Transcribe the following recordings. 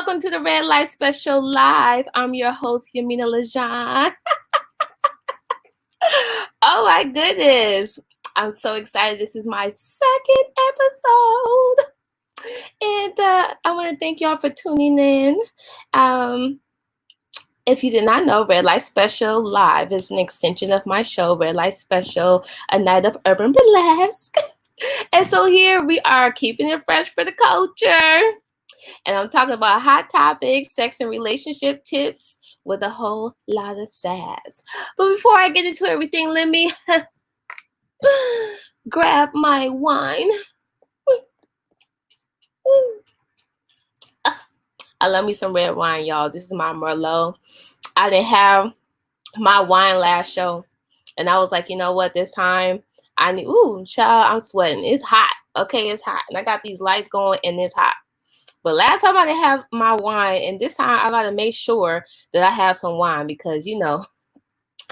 welcome to the Red Light Special Live. I'm your host, Yaminah Legohn. Oh my goodness. I'm so excited. This is my second episode. And I want to thank y'all for tuning in. If you did not know, Red Light Special Live is an extension of my show, Red Light Special, a night of urban burlesque. And so here we are keeping it fresh for the culture. And I'm talking about hot topics, sex and relationship tips with a whole lot of sass. But before I get into everything, let me grab my wine. I love me some red wine, y'all. This is my Merlot. I didn't have my wine last show. And I was like, you know what, this time I need, child, I'm sweating. It's hot. Okay, it's hot. And I got these lights going and it's hot. But last time I didn't have my wine, and this time I gotta make sure that I have some wine because, you know,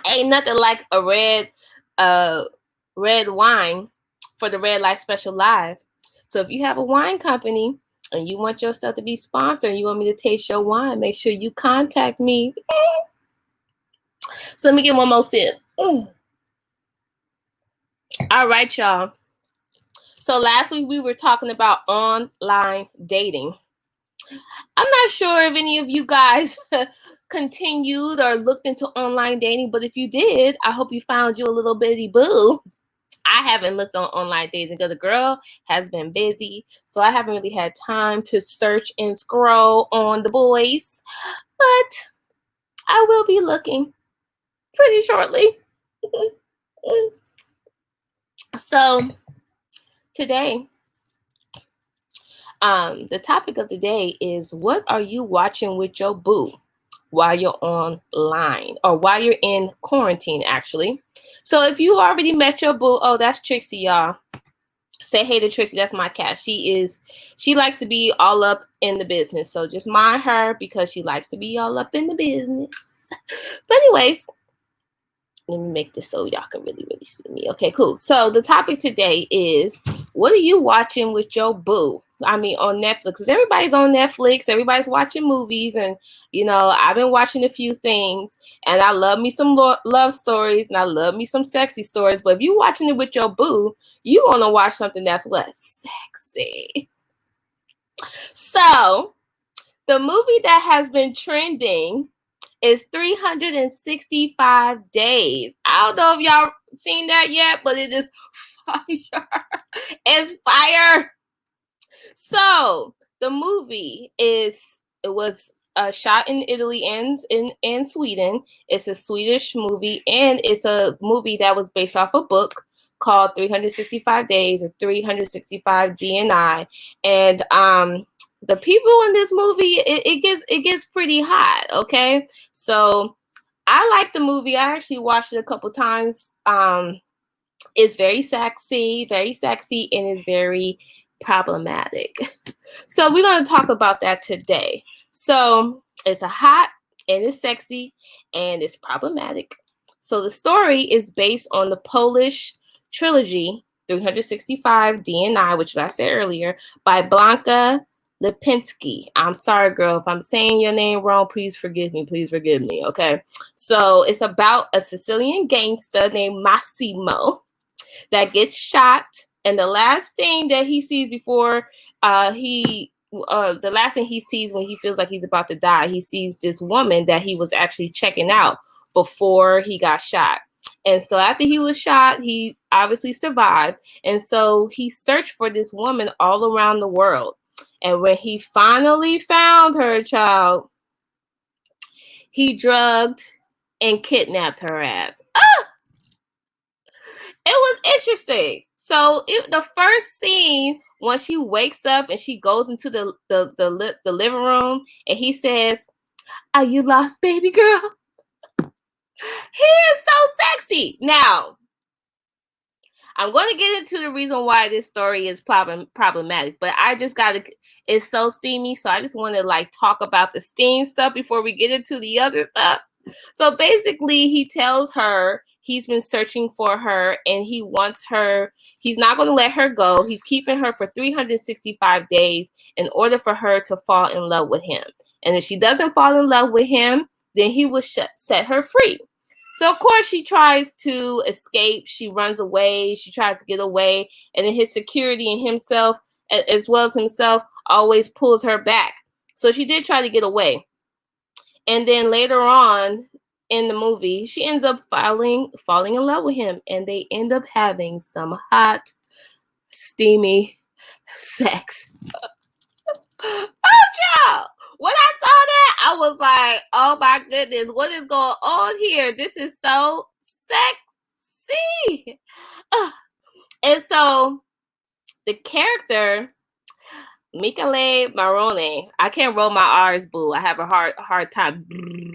ain't nothing like a red wine for the Red Light Special Live. So if you have a wine company and you want your stuff to be sponsored and you want me to taste your wine, make sure you contact me. So let me get one more sip. All right, y'all. So last week we were talking about online dating. I'm not sure if any of you guys continued or looked into online dating, but if you did, I hope you found you a little bitty boo. I haven't looked on online dating because the girl has been busy, so I haven't really had time to search and scroll on the boys, but I will be looking pretty shortly. So today, the topic of the day is, what are you watching with your boo while you're online or while you're in quarantine, actually? So if you already met your boo, oh, that's Trixie, y'all. Say hey to Trixie. That's my cat. She likes to be all up in the business. So just mind her because she likes to be all up in the business. But anyways, let me make this so y'all can really, really see me. Okay, cool. So the topic today is, what are you watching with your boo? I mean, on Netflix. Because everybody's on Netflix. Everybody's watching movies. And, you know, I've been watching a few things. And I love me some love stories. And I love me some sexy stories. But if you're watching it with your boo, you want to watch something that's what? Sexy. So, the movie that has been trending is 365 Days. I don't know if y'all seen that yet, but it is fire. It's fire. So the movie was shot in Italy and in Sweden. It's a Swedish movie, and it's a movie that was based off a book called 365 Days or 365 DNI. And the people in this movie, it gets pretty hot, okay? So I like the movie. I actually watched it a couple times. It's very sexy, and it's very problematic. So we're going to talk about that today. So it's a hot and it's sexy and it's problematic. So the story is based on the Polish trilogy 365 DNI, which I said earlier, by Blanka Lipinski. I'm sorry, girl, if I'm saying your name wrong, please forgive me. Okay. So it's about a Sicilian gangster named Massimo that gets shot, and the last thing that he sees before the last thing he sees when he feels like he's about to die, he sees this woman that he was actually checking out before he got shot. And so after he was shot, he obviously survived. And so he searched for this woman all around the world. And when he finally found her, child, he drugged and kidnapped her ass. It was interesting. So the first scene, when she wakes up and she goes into the living room, and he says, "Are you lost, baby girl?" He is so sexy. Now, I'm going to get into the reason why this story is problematic, but I just it's so steamy, so I just want to like talk about the steam stuff before we get into the other stuff. So basically, he tells her he's been searching for her, and he wants her. He's not going to let her go. He's keeping her for 365 days in order for her to fall in love with him. And if she doesn't fall in love with him, then he will set her free. So, of course, she tries to escape. She runs away. She tries to get away. And then his security and himself, as well as himself, always pulls her back. So she did try to get away. And then later on in the movie, she ends up falling in love with him. And they end up having some hot, steamy sex. Oh, child. When I saw that, I was like, oh my goodness, what is going on here? This is so sexy. And so the character, Michele Marone, I can't roll my R's, boo. I have a hard time.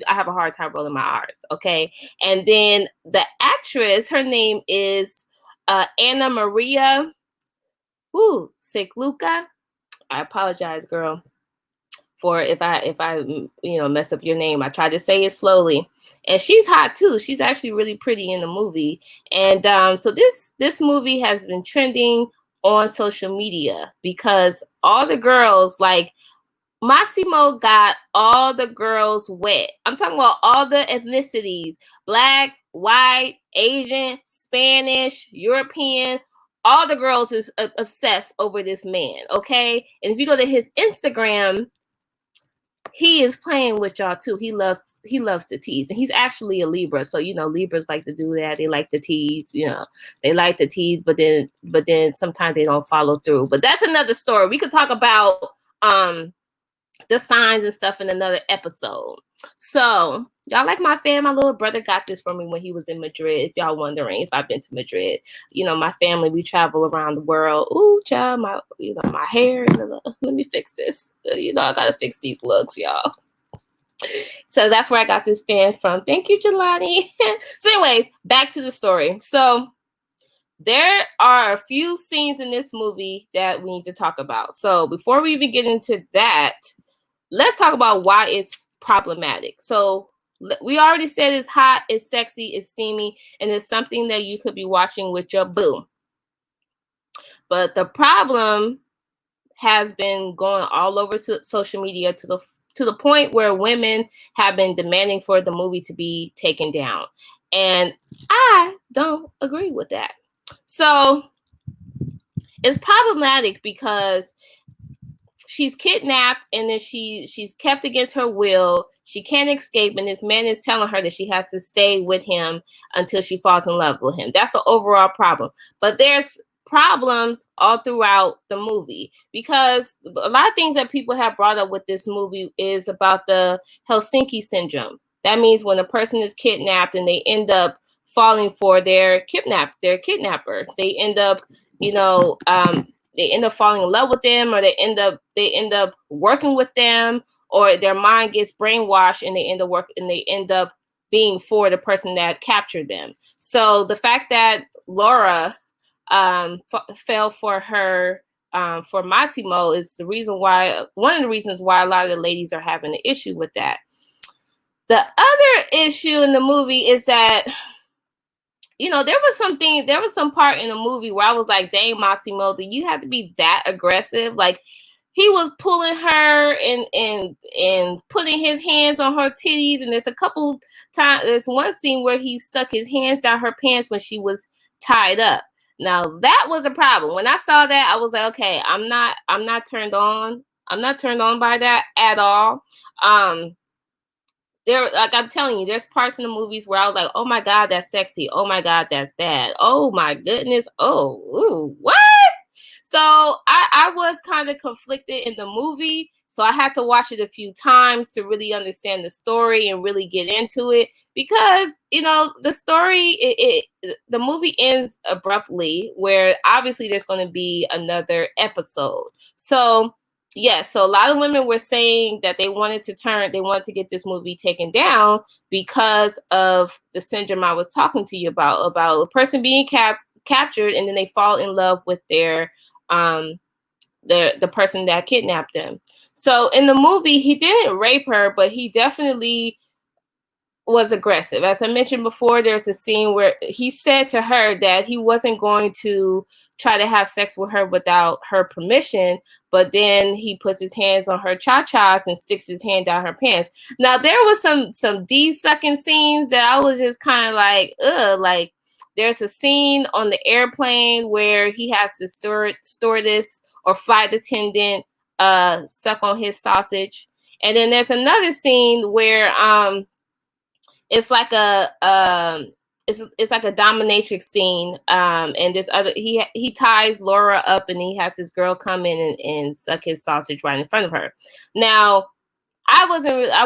I have a hard time rolling my R's, okay? And then the actress, her name is Anna Maria Secluca. I apologize, girl, for if I mess up your name. I tried to say it slowly. And she's hot too. She's actually really pretty in the movie. And so this movie has been trending on social media because all the girls, like, Massimo got all the girls wet. I'm talking about all the ethnicities: Black, white, Asian, Spanish, European. All the girls is obsessed over this man, okay? And if you go to his Instagram, he is playing with y'all too. He loves to tease, and he's actually a Libra. So Libras like to do that. They like to tease. They like to tease, but then sometimes they don't follow through. But that's another story. We could talk about the signs and stuff in another episode. So y'all like my fan? My little brother got this for me when he was in Madrid. If y'all wondering if I've been to Madrid, my family, we travel around the world. Ooh, child, my hair. Let me fix this. I gotta fix these looks, y'all. So that's where I got this fan from. Thank you, Jelani. So, anyways, back to the story. So there are a few scenes in this movie that we need to talk about. So before we even get into that, let's talk about why it's problematic. So we already said it's hot, it's sexy, it's steamy, and it's something that you could be watching with your boo. But the problem has been going all over social media to the point where women have been demanding for the movie to be taken down. And I don't agree with that. So it's problematic because she's kidnapped, and then she's kept against her will. She can't escape, and this man is telling her that she has to stay with him until she falls in love with him. That's the overall problem. But there's problems all throughout the movie because a lot of things that people have brought up with this movie is about the Helsinki syndrome. That means when a person is kidnapped and they end up falling for their kidnapper, they end up, they end up falling in love with them, or they end up working with them, or their mind gets brainwashed and they end up being for the person that captured them. So the fact that Laura fell for her for Massimo is one of the reasons why a lot of the ladies are having an issue with that. The other issue in the movie is that there was some part in the movie where I was like, dang, Massimo, do you have to be that aggressive? Like, he was pulling her and putting his hands on her titties. And there's one scene where he stuck his hands down her pants when she was tied up. Now that was a problem. When I saw that, I was like, okay, I'm not turned on. I'm not turned on by that at all. Like I'm telling you, there's parts in the movies where I was like, oh my God, that's sexy. Oh my God, that's bad. Oh my goodness. Oh, ooh, what? So I was kind of conflicted in the movie. So I had to watch it a few times to really understand the story and really get into it, because, the story, the movie ends abruptly where obviously there's going to be another episode. So yes, so a lot of women were saying that they wanted to get this movie taken down because of the syndrome I was talking to you about a person being captured and then they fall in love with the person that kidnapped them. So in the movie, he didn't rape her, but he definitely was aggressive. As I mentioned before, there's a scene where he said to her that he wasn't going to try to have sex with her without her permission, but then he puts his hands on her cha-chas and sticks his hand down her pants. Now, there was some D-sucking scenes that I was just kind of like, ugh, like, there's a scene on the airplane where he has the stewardess or flight attendant suck on his sausage. And then there's another scene where it's like a it's like a dominatrix scene, and this other he ties Laura up and he has this girl come in and suck his sausage right in front of her. Now, I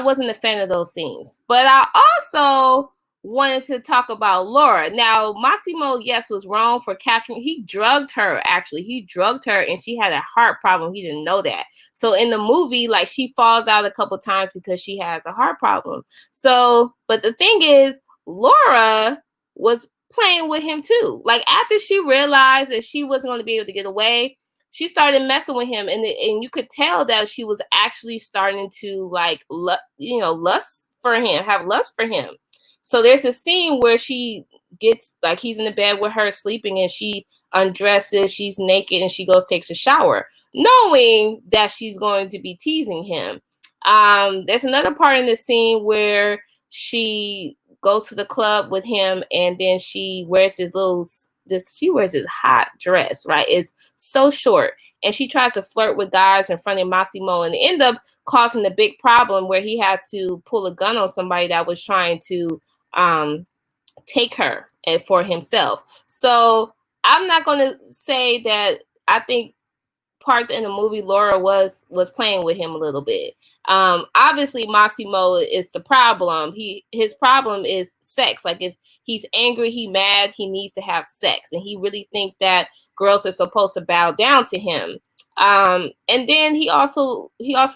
wasn't a fan of those scenes, but I also wanted to talk about Laura. Now, Massimo, yes, was wrong for capturing. He drugged her. Actually, he drugged her, and she had a heart problem. He didn't know that. So in the movie, like, she falls out a couple times because she has a heart problem. So, but the thing is, Laura was playing with him too. Like, after she realized that she wasn't going to be able to get away, she started messing with him, and you could tell that she was actually starting to, like, lust for him, have lust for him. So there's a scene where she gets, like, he's in the bed with her sleeping, and she undresses, she's naked, and she goes takes a shower, knowing that she's going to be teasing him. There's another part in the scene where she goes to the club with him, and then she wears she wears this hot dress, right? It's so short. And she tries to flirt with guys in front of Massimo, and end up causing a big problem where he had to pull a gun on somebody that was trying to take her for himself. So I'm not going to say that I think part in the movie Laura was playing with him a little bit. Obviously Massimo is the problem. His problem is sex. Like, if he's angry, he mad, he needs to have sex, and he really think that girls are supposed to bow down to him. And then he also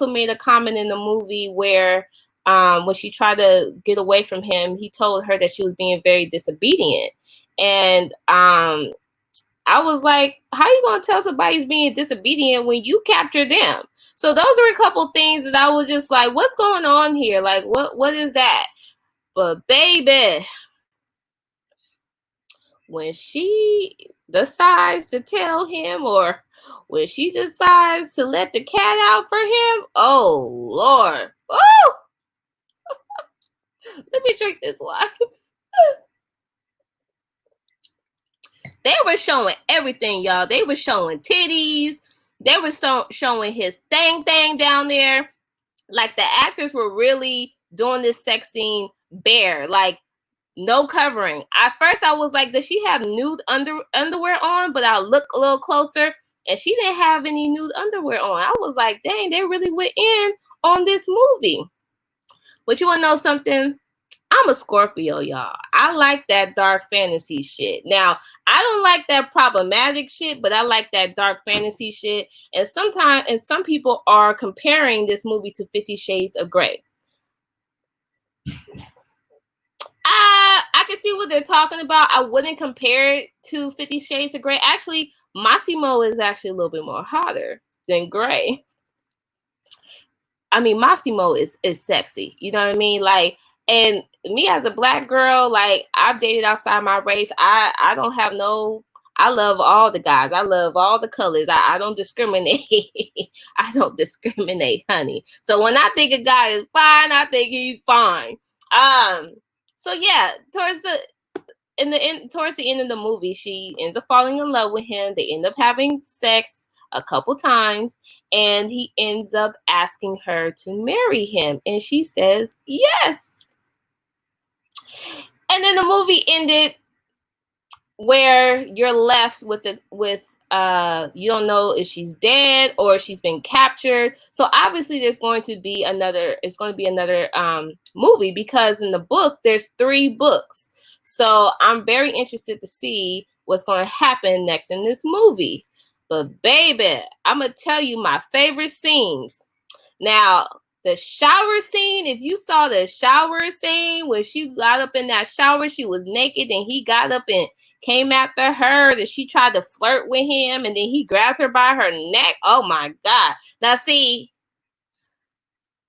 made a comment in the movie where when she tried to get away from him, he told her that she was being very disobedient. And I was like, how you going to tell somebody's being disobedient when you capture them? So those are a couple things that I was just like, what's going on here? Like, what is that? But baby, when she decides to tell him, or when she decides to let the cat out for him, oh, Lord. Oh! Let me drink this wine. They were showing everything, y'all. They were showing titties. They were showing his thing down there. Like, the actors were really doing this sex scene bare, like, no covering. At first, I was like, does she have nude underwear on? But I look a little closer, and she didn't have any nude underwear on. I was like, dang, they really went in on this movie. But you want to know something? I'm a Scorpio, y'all. I like that dark fantasy shit. Now, I don't like that problematic shit, but I like that dark fantasy shit. And some people are comparing this movie to 50 Shades of Grey. I can see what they're talking about. I wouldn't compare it to 50 Shades of Grey. Actually, Massimo is actually a little bit more hotter than Grey. I mean, Massimo is sexy. You know what I mean? Like, and me as a black girl, like, I've dated outside my race. I don't have no, I love all the guys. I love all the colors. I don't discriminate. I don't discriminate, honey. So when I think a guy is fine, I think he's fine. So yeah, towards the end of the movie, she ends up falling in love with him. They end up having sex a couple times, and he ends up asking her to marry him, and she says yes. And then the movie ended where you're left with you don't know if she's dead or she's been captured. So obviously there's going to be another movie, because in the book there's 3 books. So I'm very interested to see what's going to happen next in this movie. But baby, I'm going to tell you my favorite scenes. Now, the shower scene, if you saw the shower scene, when she got up in that shower, she was naked, and he got up and came after her, and she tried to flirt with him, and then he grabbed her by her neck. Oh my God. Now see,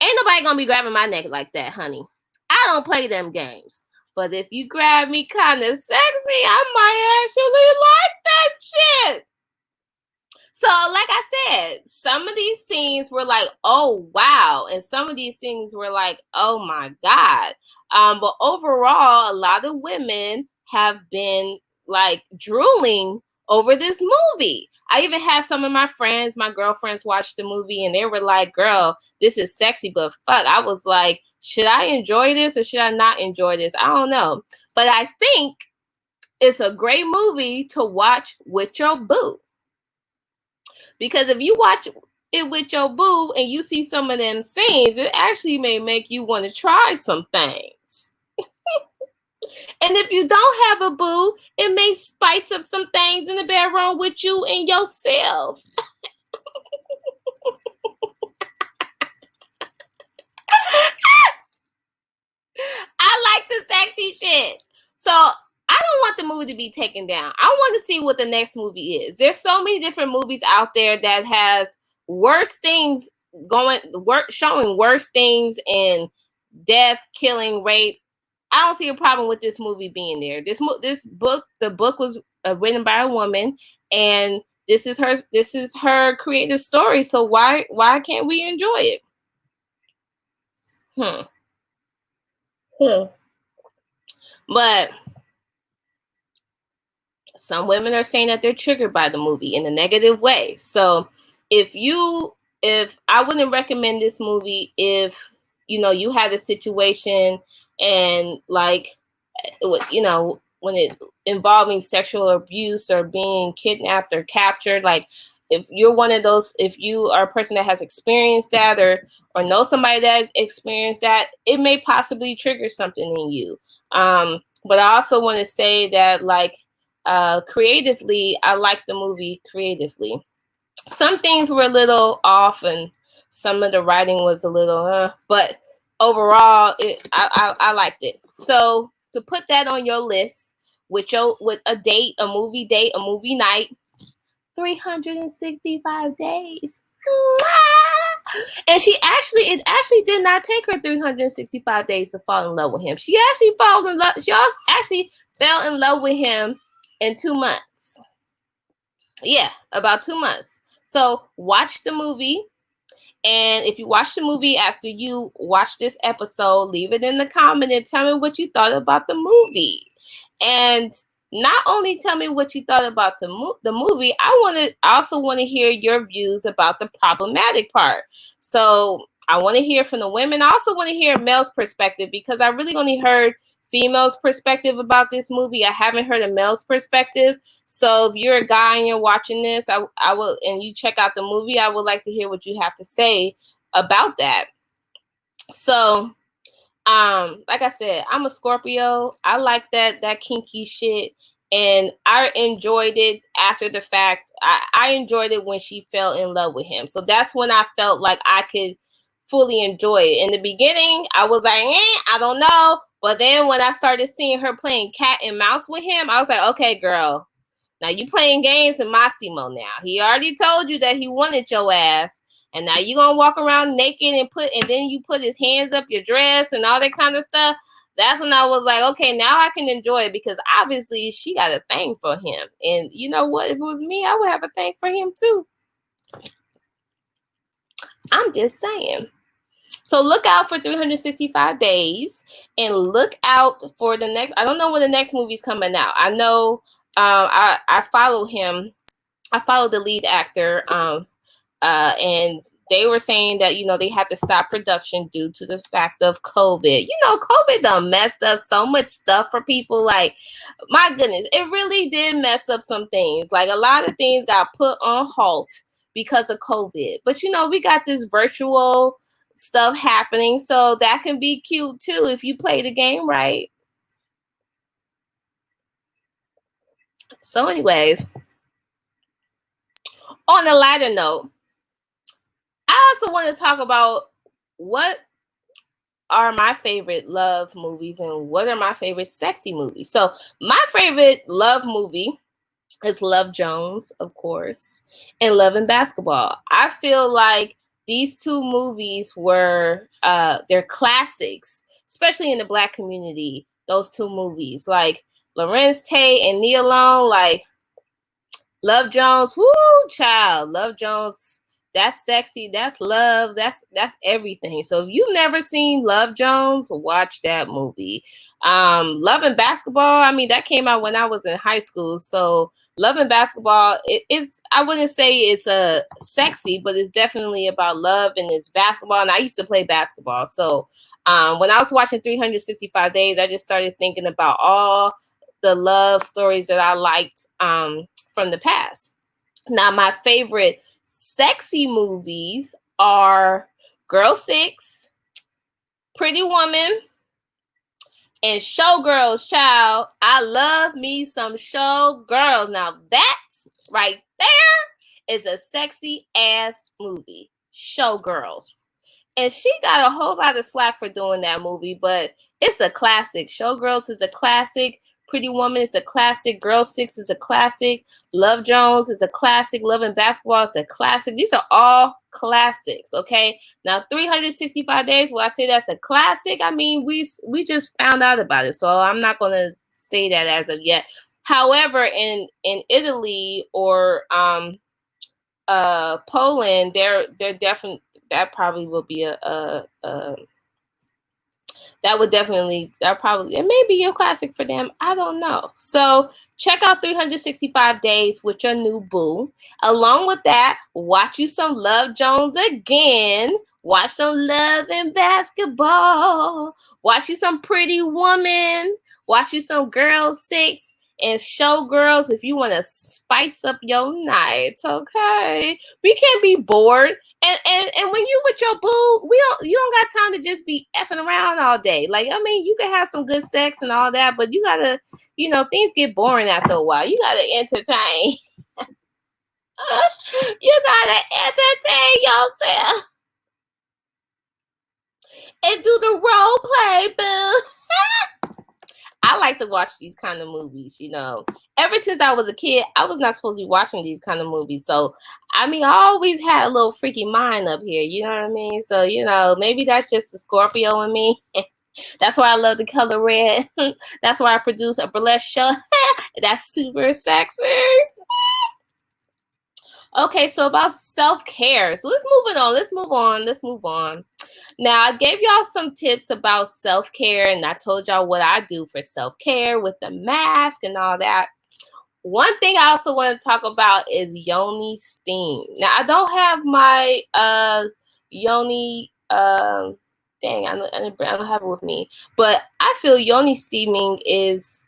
ain't nobody gonna be grabbing my neck like that, honey. I don't play them games. But if you grab me kind of sexy, I might actually like that shit. So, like I said, some of these scenes were like, oh, wow. And some of these scenes were like, oh, my God. But overall, a lot of women have been like drooling over this movie. I even had some of my friends, my girlfriends watch the movie and they were like, girl, this is sexy, but fuck. I was like, should I enjoy this or should I not enjoy this? I don't know. But I think it's a great movie to watch with your boo. Because if you watch it with your boo and you see some of them scenes, it actually may make you want to try some things. And if you don't have a boo, it may spice up some things in the bedroom with you and yourself. I like the sexy shit. So I don't want the movie to be taken down. I want to see what the next movie is. There's so many different movies out there that has worse things showing worse things in death, killing, rape. I don't see a problem with this movie being there. The book was written by a woman, and this is her creative story. So why can't we enjoy it? But some women are saying that they're triggered by the movie in a negative way. So if I wouldn't recommend this movie if you had a situation and like when it involving sexual abuse or being kidnapped or captured, like if you're one of those, if you are a person that has experienced that or know somebody that has experienced that, it may possibly trigger something in you. But I also want to say that like creatively, I like the movie creatively. Some things were a little off and some of the writing was a little but overall I liked it. So to put that on your list with a date, a movie night, 365 days. And it actually did not take her 365 days to fall in love with him. She actually fell in love with him in 2 months. Yeah, about 2 months. So watch the movie. And if you watch the movie after you watch this episode, leave it in the comment and tell me what you thought about the movie. And not only tell me what you thought about the movie, I also want to hear your views about the problematic part. So I want to hear from the women. I also want to hear male's perspective because I really only heard female's perspective about this movie. I haven't heard a male's perspective. So if you're a guy and you're watching this, I will, and you check out the movie, I would like to hear what you have to say about that. So like I said, I'm a Scorpio. I like that kinky shit. And I enjoyed it after the fact. I enjoyed it when she fell in love with him. So that's when I felt like I could fully enjoy it. In the beginning, I was like, I don't know. But then when I started seeing her playing cat and mouse with him, I was like, okay, girl, now you playing games with Massimo now. He already told you that he wanted your ass. And now you gonna walk around naked and then you put his hands up your dress and all that kind of stuff. That's when I was like, okay, now I can enjoy it because obviously she got a thing for him. And you know what? If it was me, I would have a thing for him too. I'm just saying. So look out for 365 days and look out for the next. I don't know when the next movie's coming out. I know I follow him. I follow the lead actor. And they were saying that, they had to stop production due to the fact of COVID. COVID done messed up so much stuff for people. Like, my goodness, it really did mess up some things. Like, a lot of things got put on halt because of COVID. But, we got this virtual stuff happening. So that can be cute, too, if you play the game right. So anyways, on a lighter note, I also want to talk about what are my favorite love movies and what are my favorite sexy movies. So my favorite love movie is Love Jones, of course, and Love and Basketball. I feel like these two movies were they're classics. especially in the Black community, those two movies. Like Lorenz Tate and Nia Long, like Love Jones, woo, child. Love Jones, that's sexy. That's love. That's everything. So if you've never seen Love Jones, watch that movie. Love and Basketball, I mean, that came out when I was in high school. So Love and Basketball, I wouldn't say it's sexy, but it's definitely about love and it's basketball. And I used to play basketball. So when I was watching 365 Days, I just started thinking about all the love stories that I liked from the past. Now, my favorite sexy movies are Girl 6, Pretty Woman, and Showgirls, child. I love me some Showgirls. Now, that right there is a sexy ass movie. Showgirls. And she got a whole lot of slack for doing that movie, but it's a classic. Showgirls is a classic. Pretty Woman is a classic. Girl 6 is a classic. Love Jones is a classic. Love and Basketball is a classic. These are all classics, okay? Now, 365 Days, well, I say that's a classic. I mean, we just found out about it, so I'm not going to say that as of yet. However, in Italy or Poland, they're definitely, that probably will be it may be a classic for them. I don't know. So check out 365 Days with your new boo. Along with that, watch you some Love Jones again. Watch some Love and Basketball. Watch you some Pretty Woman. Watch you some Girl 6. And Showgirls if you want to spice up your night, okay? We can't be bored. And when you with your boo, you don't got time to just be effing around all day. Like, I mean, you can have some good sex and all that, but you gotta, things get boring after a while. You gotta entertain. You gotta entertain yourself. And do the role play, boo. I like to watch these kind of movies, Ever since I was a kid, I was not supposed to be watching these kind of movies. So, I mean, I always had a little freaky mind up here, you know what I mean? So, maybe that's just a Scorpio in me. That's why I love the color red. That's why I produce a burlesque show. That's super sexy. Okay, so about self-care. So let's move on. Now, I gave y'all some tips about self-care, and I told y'all what I do for self-care with the mask and all that. One thing I also want to talk about is yoni steam. Now, I don't have my yoni, I don't have it with me, but I feel yoni steaming is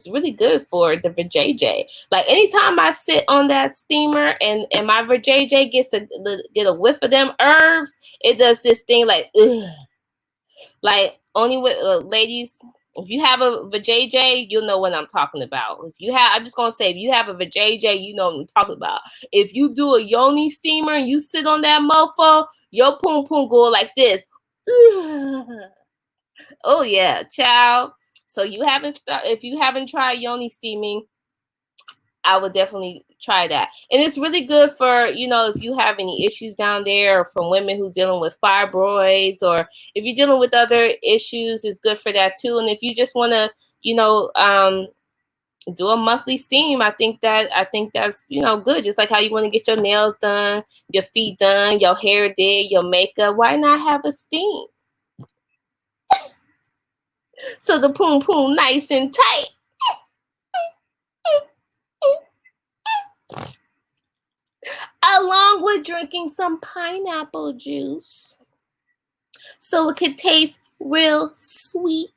really good for the vajayjay. Like, anytime I sit on that steamer and my vajayjay get a whiff of them herbs, it does this thing like, ugh. Like, only with ladies, if you have a vajayjay, you'll know what I'm talking about. I'm just gonna say, if you have a vajayjay, you know what I'm talking about. If you do a yoni steamer and you sit on that mofo, your poom poom go like this. Ugh. Oh yeah, child. So if you haven't tried yoni steaming, I would definitely try that. And it's really good for, if you have any issues down there, or from women who dealing with fibroids, or if you're dealing with other issues, it's good for that too. And if you just want to, do a monthly steam, I think that's, good. Just like how you want to get your nails done, your feet done, your hair did, your makeup. Why not have a steam? So the poom poom nice and tight. Along with drinking some pineapple juice, so it could taste real sweet.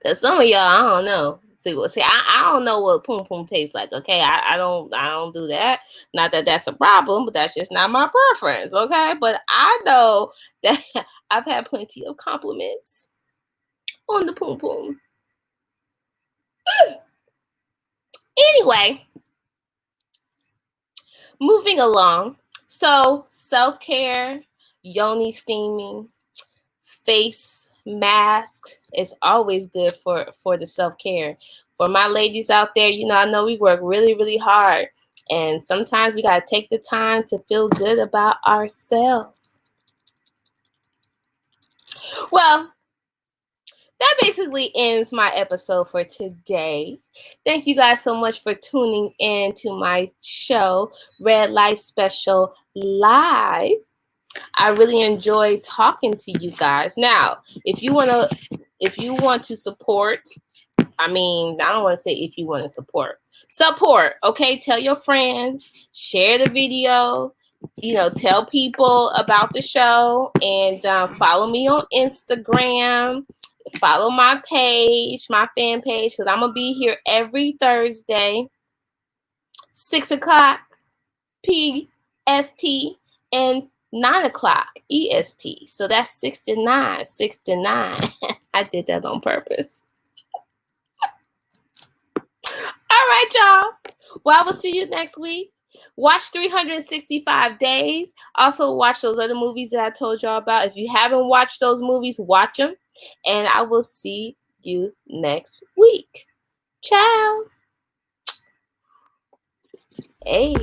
Cause some of y'all, I don't know. See, I don't know what poom poom tastes like. Okay, I don't do that. Not that that's a problem, but that's just not my preference. Okay, but I know that I've had plenty of compliments on the poom poom. Anyway, moving along. So self-care, yoni steaming, face mask is always good for the self-care. For my ladies out there, I know we work really, really hard, and sometimes we gotta take the time to feel good about ourselves. Well, that basically ends my episode for today. Thank you guys so much for tuning in to my show, Red Light Special Live. I really enjoyed talking to you guys. Now, if you want to support, I don't want to say if you want to support, okay? Tell your friends, share the video, tell people about the show, and follow me on Instagram. Follow my page, my fan page, because I'm going to be here every Thursday, 6 o'clock PST and 9 o'clock EST. So that's 69. I did that on purpose. All right, y'all. Well, I will see you next week. Watch 365 Days. Also, watch those other movies that I told y'all about. If you haven't watched those movies, watch them. And I will see you next week. Ciao. Hey.